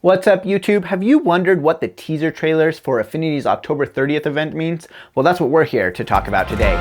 What's up, YouTube? Have you wondered what the teaser trailers for Affinity's October 30th event means? Well, that's what we're here to talk about today.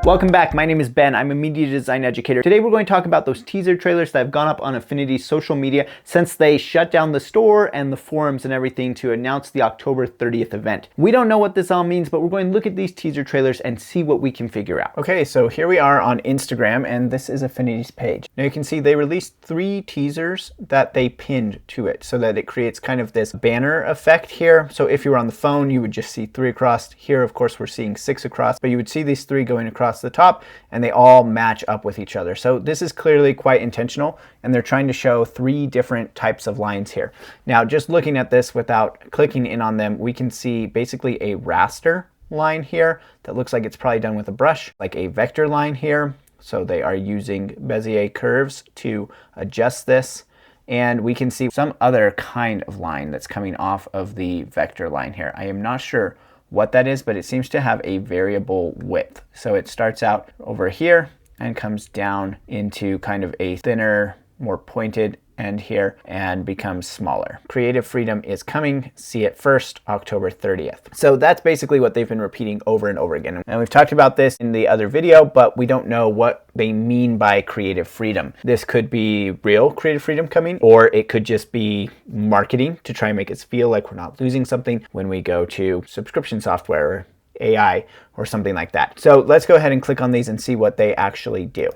Welcome back. My name is Ben. I'm a media design educator. Today we're going to talk about those teaser trailers that have gone up on Affinity's social media since they shut down the store and the forums and everything to announce the October 30th event. We don't know what this all means, but we're going to look at these teaser trailers and see what we can figure out. Okay, so here we are on Instagram, and this is Affinity's page. Now you can see they released 3 teasers that they pinned to it so that it creates kind of this banner effect here. So if you were on the phone, you would just see 3 across. Here, of course, we're seeing 6 across, but you would see these 3 going across the top, and they all match up with each other. So this is clearly quite intentional, and they're trying to show 3 different types of lines here. Now, just looking at this without clicking in on them, we can see basically a raster line here that looks like it's probably done with a brush, like a vector line here. So they are using Bezier curves to adjust this. And we can see some other kind of line that's coming off of the vector line here. I am not sure what that is, but it seems to have a variable width. So it starts out over here and comes down into kind of a thinner, more pointed end here and becomes smaller. Creative freedom is coming. See it first, October 30th. So that's basically what they've been repeating over and over again. And we've talked about this in the other video, but we don't know what they mean by creative freedom. This could be real creative freedom coming, or it could just be marketing to try and make us feel like we're not losing something when we go to subscription software or AI or something like that. So let's go ahead and click on these and see what they actually do.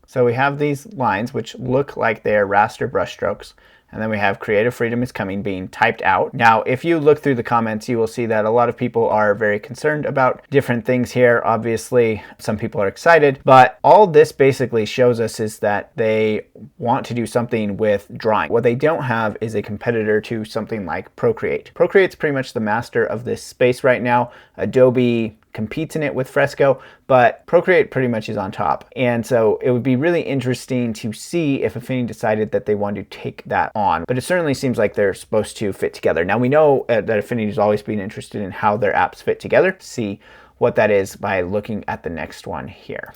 So we have these lines which look like they're raster brushstrokes, and then we have creative freedom is coming being typed out. Now, if you look through the comments, you will see that a lot of people are very concerned about different things here. Obviously, some people are excited, but all this basically shows us is that they want to do something with drawing. What they don't have is a competitor to something like Procreate. Procreate's pretty much the master of this space right now. Adobe competes in it with Fresco, but Procreate pretty much is on top. And so it would be really interesting to see if Affinity decided that they want to take that on. But it certainly seems like they're supposed to fit together. Now we know that Affinity has always been interested in how their apps fit together. See what that is by looking at the next one here.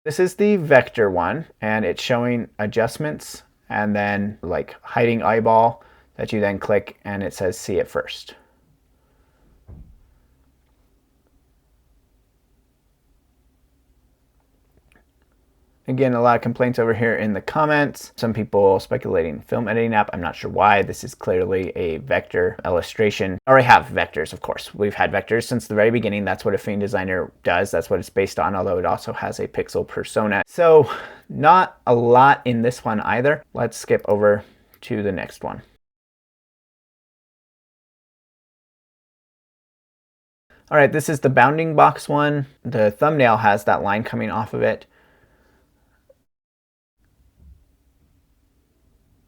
This is the vector one, and it's showing adjustments and then like hiding eyeball that you then click and it says see it first. Again, a lot of complaints over here in the comments. Some people speculating film editing app. I'm not sure why. This is clearly a vector illustration. I already have vectors, of course. We've had vectors since the very beginning. That's what Affinity Designer does. That's what it's based on, although it also has a pixel persona. So not a lot in this one either. Let's skip over to the next one. All right, this is the bounding box one. The thumbnail has that line coming off of it.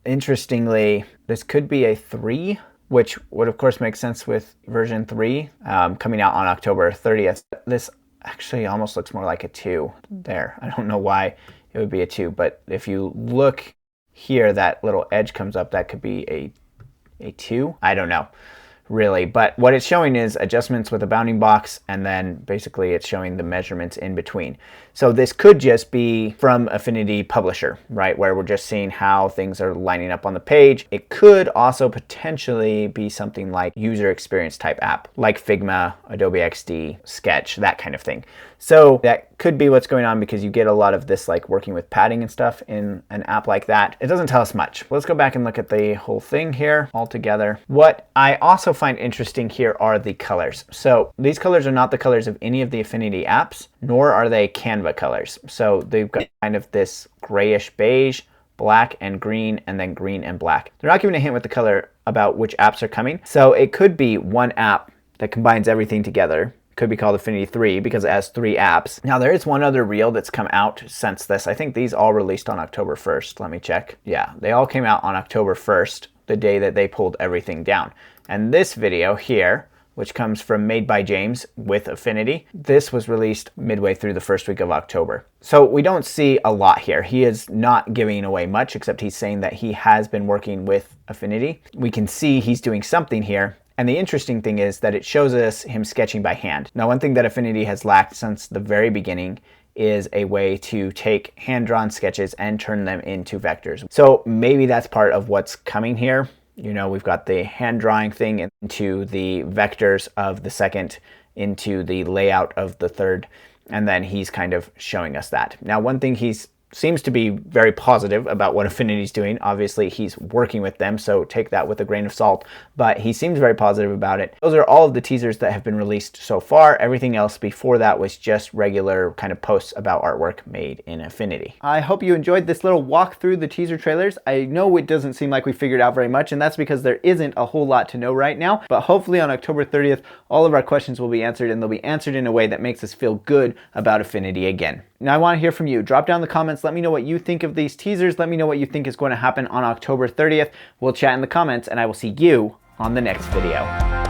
Interestingly, this could be a 3, which would of course make sense with version 3 coming out on October 30th. This actually almost looks more like a 2 there. I don't know why it would be a 2, but if you look here, that little edge comes up, that could be a 2. I don't know really, but what it's showing is adjustments with a bounding box, and then basically it's showing the measurements in between. So this could just be from Affinity Publisher, right, where we're just seeing how things are lining up on the page. It could also potentially be something like user experience type app, like Figma, Adobe XD, Sketch, that kind of thing. So that could be what's going on, because you get a lot of this like working with padding and stuff in an app like that. It doesn't tell us much. Let's go back and look at the whole thing here all together. What I also find interesting here are the colors. So these colors are not the colors of any of the Affinity apps, nor are they Canva colors. So they've got kind of this grayish beige, black and green, and then green and black. They're not giving a hint with the color about which apps are coming. So it could be one app that combines everything together. Could be called Affinity 3 because it has 3 apps. Now there is one other reel that's come out since this. I think these all released on October 1st. Let me check. Yeah, they all came out on October 1st, the day that they pulled everything down. And this video here, which comes from Made by James with Affinity, this was released midway through the first week of October. So we don't see a lot here. He is not giving away much, except he's saying that he has been working with Affinity. We can see he's doing something here. And the interesting thing is that it shows us him sketching by hand. Now, one thing that Affinity has lacked since the very beginning is a way to take hand-drawn sketches and turn them into vectors. So maybe that's part of what's coming here. You know, we've got the hand drawing thing into the vectors of the second, into the layout of the third, and then he's kind of showing us that. Now, one thing he's seems to be very positive about what Affinity's doing. Obviously, he's working with them, so take that with a grain of salt, but he seems very positive about it. Those are all of the teasers that have been released so far. Everything else before that was just regular kind of posts about artwork made in Affinity. I hope you enjoyed this little walk through the teaser trailers. I know it doesn't seem like we figured out very much, and that's because there isn't a whole lot to know right now, but hopefully on October 30th, all of our questions will be answered, and they'll be answered in a way that makes us feel good about Affinity again. Now I want to hear from you. Drop down in the comments. Let me know what you think of these teasers. Let me know what you think is going to happen on October 30th. We'll chat in the comments, and I will see you on the next video.